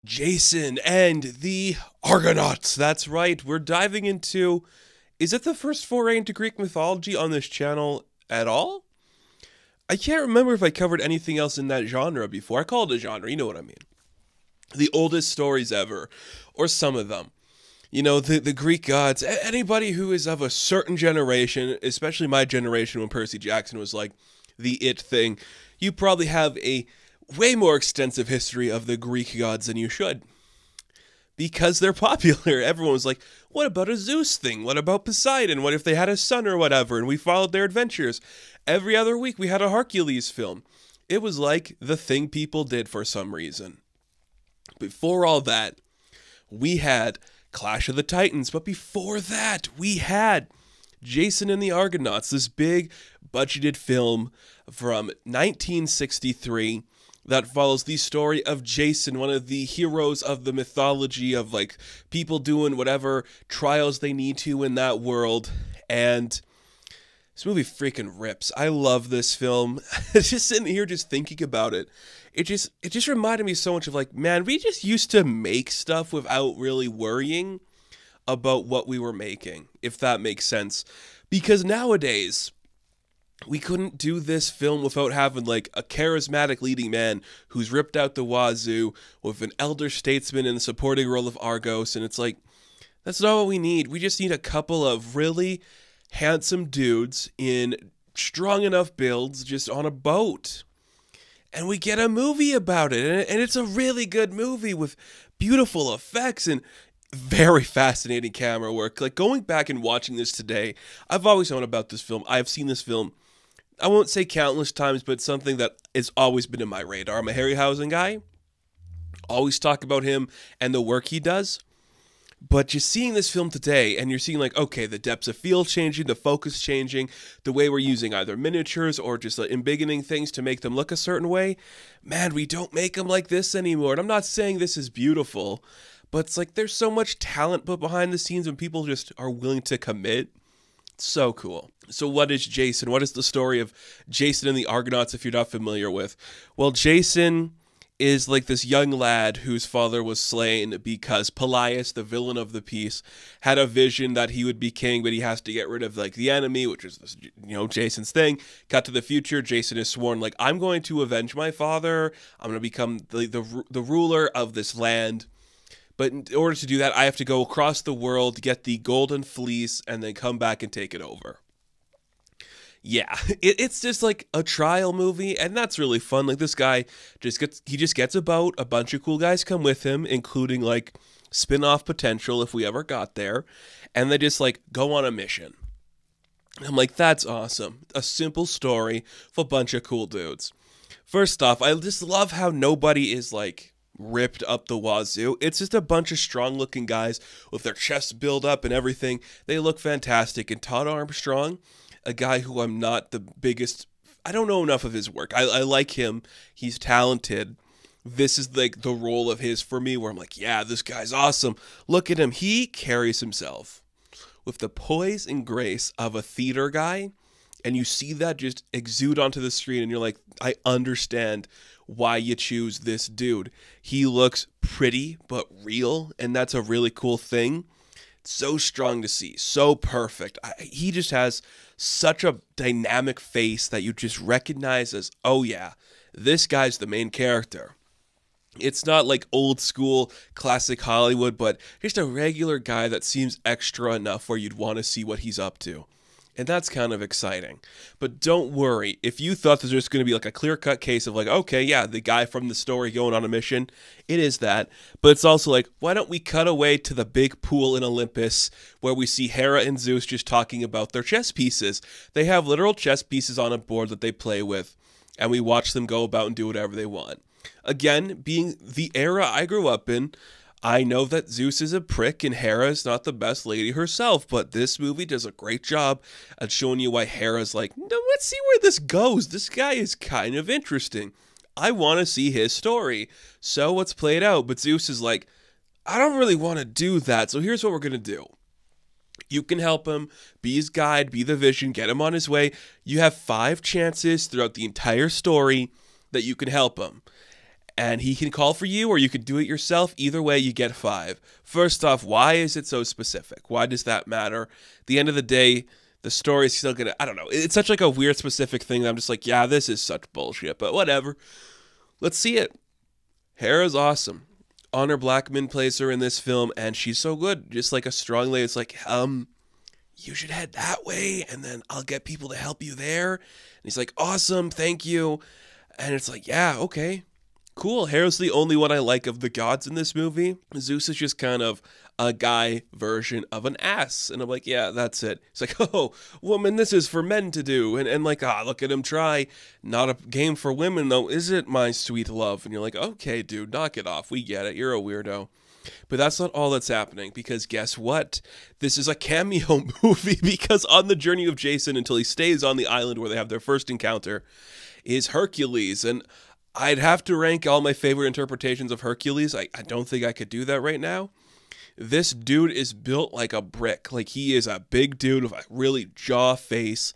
Jason and the Argonauts. That's right. We're diving into. Is it the first foray into Greek mythology on this channel at all? I can't remember if I covered anything else in that genre before. I call it a genre, you know what I mean. The oldest stories ever, or some of them. You know, the Greek gods, anybody who is of a certain generation, especially my generation when Percy Jackson was like the it thing, you probably have a way more extensive history of the Greek gods than you should. Because they're popular. Everyone was like, what about a Zeus thing? What about Poseidon? What if they had a son or whatever? And we followed their adventures. Every other week we had a Hercules film. It was like the thing people did for some reason. Before all that, we had Clash of the Titans. But before that, we had Jason and the Argonauts, this big budgeted film from 1963 that follows the story of Jason, one of the heroes of the mythology of like people doing whatever trials they need to in that world. And this movie freaking rips. I love this film. Just sitting here just thinking about it. It just reminded me so much of like, man, we just used to make stuff without really worrying about what we were making, if that makes sense. Because nowadays, we couldn't do this film without having like a charismatic leading man who's ripped out the wazoo with an elder statesman in the supporting role of Argos. And it's like, that's not what we need. We just need a couple of really handsome dudes in strong enough builds just on a boat. And we get a movie about it. And it's a really good movie with beautiful effects and very fascinating camera work. Like going back and watching this today, I've always known about this film. I've seen this film, I won't say countless times, but something that has always been in my radar. I'm a Harryhausen guy. Always talk about him and the work he does. But just seeing this film today, and you're seeing like, okay, the depths of field changing, the focus changing, the way we're using either miniatures or just like embiggening things to make them look a certain way. Man, we don't make them like this anymore. And I'm not saying this is beautiful, but it's like there's so much talent put behind the scenes when people just are willing to commit. It's so cool. So what is Jason? What is the story of Jason and the Argonauts if you're not familiar with? Well, Jason is like this young lad whose father was slain because Pelias, the villain of the piece, had a vision that he would be king, but he has to get rid of like the enemy, which is this, Jason's thing. Cut to the future, Jason is sworn like, I'm going to avenge my father. I'm going to become the ruler of this land. But in order to do that, I have to go across the world, get the golden fleece, and then come back and take it over. Yeah, it's just like a trial movie, and that's really fun. Like this guy just gets a boat, a bunch of cool guys come with him, including like spin-off potential if we ever got there, and they just like go on a mission. I'm like, that's awesome. A simple story with a bunch of cool dudes. First off, I just love how nobody is like ripped up the wazoo. It's just a bunch of strong-looking guys with their chests built up and everything. They look fantastic. And Todd Armstrong, a guy who I'm not the biggest, I don't know enough of his work. I like him. He's talented. This is like the role of his for me where I'm like, yeah, this guy's awesome. Look at him. He carries himself with the poise and grace of a theater guy. And you see that just exude onto the screen and you're like, I understand why you choose this dude. He looks pretty but real, and that's a really cool thing. So strong to see, so perfect. He just has such a dynamic face that you just recognize as, oh yeah, this guy's the main character. It's not like old school classic Hollywood, but just a regular guy that seems extra enough where you'd want to see what he's up to. And that's kind of exciting. But don't worry, if you thought this was just going to be like a clear-cut case of like, okay, yeah, the guy from the story going on a mission, it is that. But it's also like, why don't we cut away to the big pool in Olympus where we see Hera and Zeus just talking about their chess pieces. They have literal chess pieces on a board that they play with, and we watch them go about and do whatever they want. Again, being the era I grew up in, I know that Zeus is a prick and Hera is not the best lady herself, but this movie does a great job at showing you why Hera's like, no, let's see where this goes. This guy is kind of interesting. I want to see his story. So let's play it out. But Zeus is like, I don't really want to do that. So here's what we're going to do. You can help him, be his guide, be the vision, get him on his way. You have 5 chances throughout the entire story that you can help him. and he can call for you or you can do it yourself. Either way, you get 5. First off, why is it so specific? Why does that matter? At the end of the day, the story's still gonna, I don't know. It's such like a weird specific thing that I'm just like, yeah, this is such bullshit, but whatever. Let's see it. Hera's awesome. Honor Blackman plays her in this film, and she's so good. Just like a strong lady. It's like, you should head that way, and then I'll get people to help you there. And he's like, awesome, thank you. And it's like, yeah, okay, cool. Hera's the only one I like of the gods in this movie. Zeus is just kind of a guy version of an ass. And I'm like, yeah, that's it. It's like, oh, woman, this is for men to do. And like, look at him try. Not a game for women, though, is it, my sweet love? And you're like, okay, dude, knock it off. We get it. You're a weirdo. But that's not all that's happening, because guess what? This is a cameo movie, because on the journey of Jason, until he stays on the island where they have their first encounter, is Hercules. And I'd have to rank all my favorite interpretations of Hercules. I don't think I could do that right now. This dude is built like a brick. Like, he is a big dude with a really jaw face,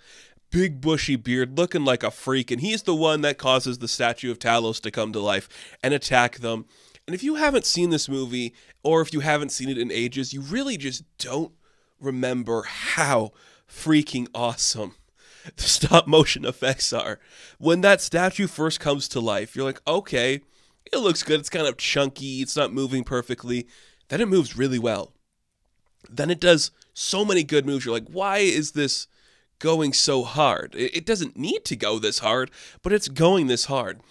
big bushy beard, looking like a freak. And he's the one that causes the statue of Talos to come to life and attack them. And if you haven't seen this movie, or if you haven't seen it in ages, you really just don't remember how freaking awesome the stop motion effects are. When that statue first comes to life, you're like, okay, it looks good. It's kind of chunky. It's not moving perfectly. Then it moves really well. Then it does so many good moves. You're like, why is this going so hard? It doesn't need to go this hard, but it's going this hard.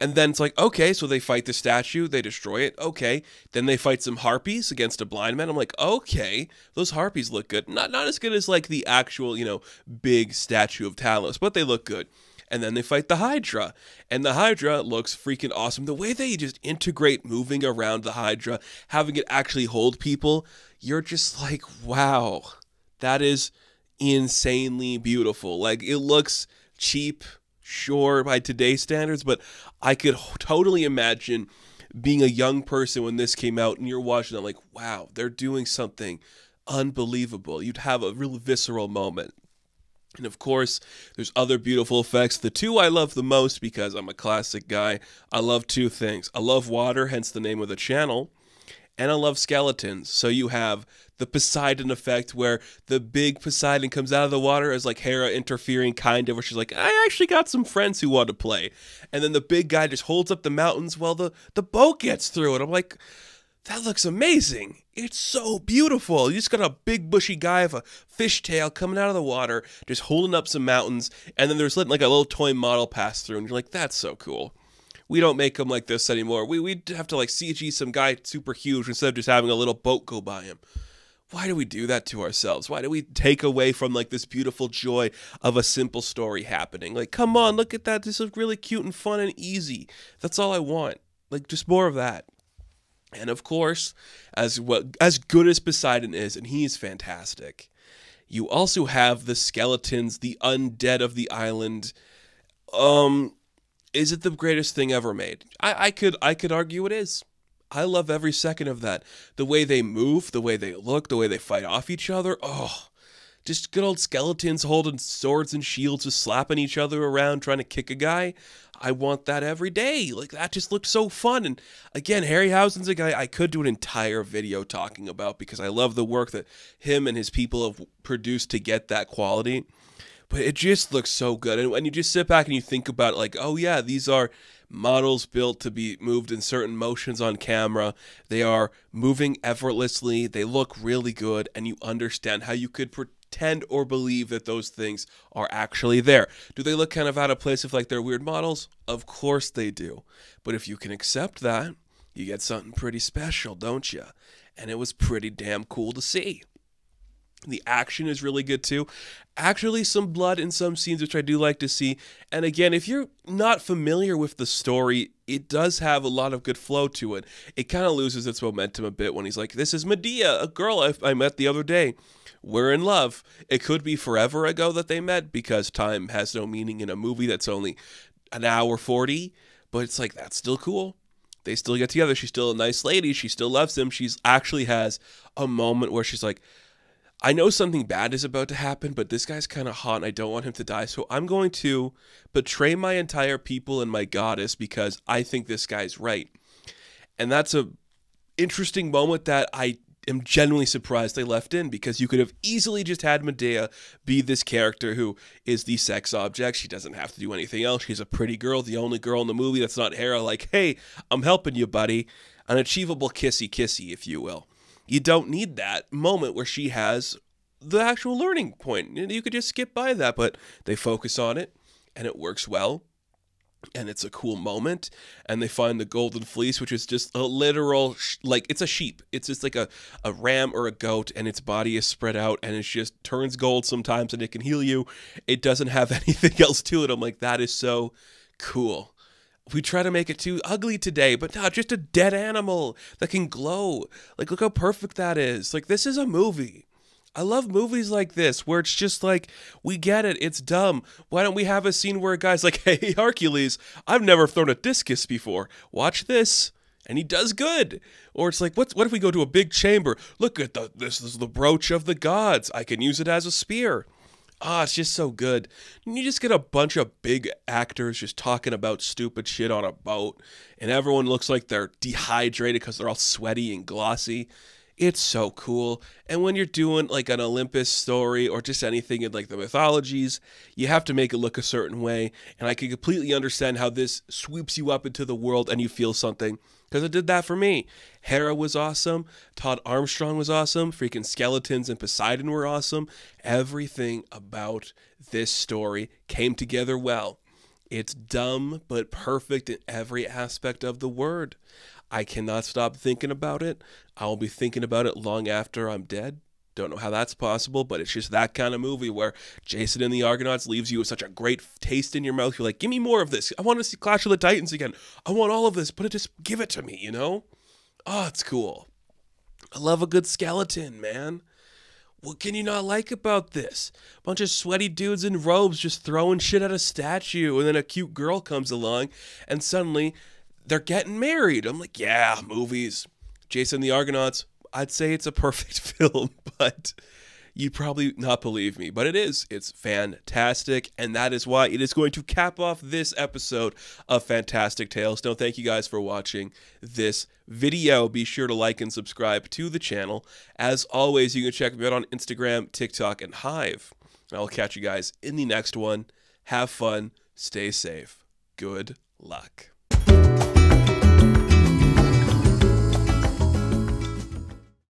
And then it's like, okay, so they fight the statue, they destroy it, okay. Then they fight some harpies against a blind man. I'm like, okay, those harpies look good. Not as good as like the actual, big statue of Talos, but they look good. And then they fight the Hydra, and the Hydra looks freaking awesome. The way they just integrate moving around the Hydra, having it actually hold people, you're just like, wow, that is insanely beautiful. Like, it looks cheap, sure, by today's standards, but I could totally imagine being a young person when this came out and you're watching it like, wow, they're doing something unbelievable. You'd have a real visceral moment. And of course, there's other beautiful effects. The two I love the most, because I'm a classic guy, I love two things. I love water, hence the name of the channel, and I love skeletons. So you have the Poseidon effect, where the big Poseidon comes out of the water as like Hera interfering, kind of, where she's like, I actually got some friends who want to play. And then the big guy just holds up the mountains while the boat gets through it. I'm like, that looks amazing. It's so beautiful. You just got a big bushy guy with a fishtail coming out of the water, just holding up some mountains, and then there's letting like a little toy model pass through, and you're like, that's so cool. We don't make them like this anymore. We'd have to like CG some guy super huge instead of just having a little boat go by him. Why do we do that to ourselves? Why do we take away from like this beautiful joy of a simple story happening? Like, come on, look at that. This is really cute and fun and easy. That's all I want. Like, just more of that. And of course, as good as Poseidon is, and he's fantastic, you also have the skeletons, the undead of the island. Is it the greatest thing ever made? I could argue it is. I love every second of that. The way they move, the way they look, the way they fight off each other. Oh, just good old skeletons holding swords and shields, just slapping each other around, trying to kick a guy. I want that every day. Like, that just looked so fun. And again, Harryhausen's a guy I could do an entire video talking about, because I love the work that him and his people have produced to get that quality. But it just looks so good. And when you just sit back and you think about it, like, oh yeah, these are models built to be moved in certain motions on camera. They are moving effortlessly. They look really good. And you understand how you could pretend or believe that those things are actually there. Do they look kind of out of place if like they're weird models? Of course they do. But if you can accept that, you get something pretty special, don't you? And it was pretty damn cool to see. The action is really good too. Actually, some blood in some scenes, which I do like to see. And again, if you're not familiar with the story, it does have a lot of good flow to it. It kind of loses its momentum a bit when he's like, this is Medea, a girl I met the other day. We're in love. It could be forever ago that they met, because time has no meaning in a movie that's only an hour 40. But it's like, that's still cool. They still get together. She's still a nice lady. She still loves him. She's actually has a moment where she's like, I know something bad is about to happen, but this guy's kind of hot and I don't want him to die. So I'm going to betray my entire people and my goddess because I think this guy's right. And that's a interesting moment that I am genuinely surprised they left in, because you could have easily just had Medea be this character who is the sex object. She doesn't have to do anything else. She's a pretty girl, the only girl in the movie that's not Hera. Like, hey, I'm helping you, buddy. An achievable kissy-kissy, if you will. You don't need that moment where she has the actual learning point. You could just skip by that, but they focus on it, and it works well. And it's a cool moment, and they find the golden fleece, which is just a literal, like, it's a sheep. It's just like a ram or a goat, and its body is spread out, and it just turns gold sometimes, and it can heal you. It doesn't have anything else to it. I'm like, that is so cool. We try to make it too ugly today, but no, just a dead animal that can glow. Like, look how perfect that is. Like, this is a movie. I love movies like this where it's just like, we get it, it's dumb. Why don't we have a scene where a guy's like, hey, Hercules, I've never thrown a discus before. Watch this. And he does good. Or it's like, what if we go to a big chamber? Look at this is the brooch of the gods. I can use it as a spear. Ah, it's just so good. And you just get a bunch of big actors just talking about stupid shit on a boat, and everyone looks like they're dehydrated because they're all sweaty and glossy. It's so cool. And when you're doing like an Olympus story or just anything in like the mythologies, you have to make it look a certain way. And I can completely understand how this sweeps you up into the world and you feel something, because it did that for me. Hera was awesome. Todd Armstrong was awesome. Freaking skeletons and Poseidon were awesome. Everything about this story came together well. It's dumb but perfect in every aspect of the word. I cannot stop thinking about it. I'll be thinking about it long after I'm dead. Don't know how that's possible, but it's just that kind of movie where Jason and the Argonauts leaves you with such a great taste in your mouth. You're like, give me more of this. I want to see Clash of the Titans again. I want all of this, but just give it to me, you know? Oh, it's cool. I love a good skeleton, man. What can you not like about this? A bunch of sweaty dudes in robes just throwing shit at a statue, and then a cute girl comes along, and suddenly they're getting married. I'm like, yeah, movies. Jason and the Argonauts, I'd say it's a perfect film, but you'd probably not believe me. But it is. It's fantastic, and that is why it is going to cap off this episode of Fantastic Tales. No, thank you guys for watching this video. Be sure to like and subscribe to the channel. As always, you can check me out on Instagram, TikTok, and Hive. And I'll catch you guys in the next one. Have fun. Stay safe. Good luck.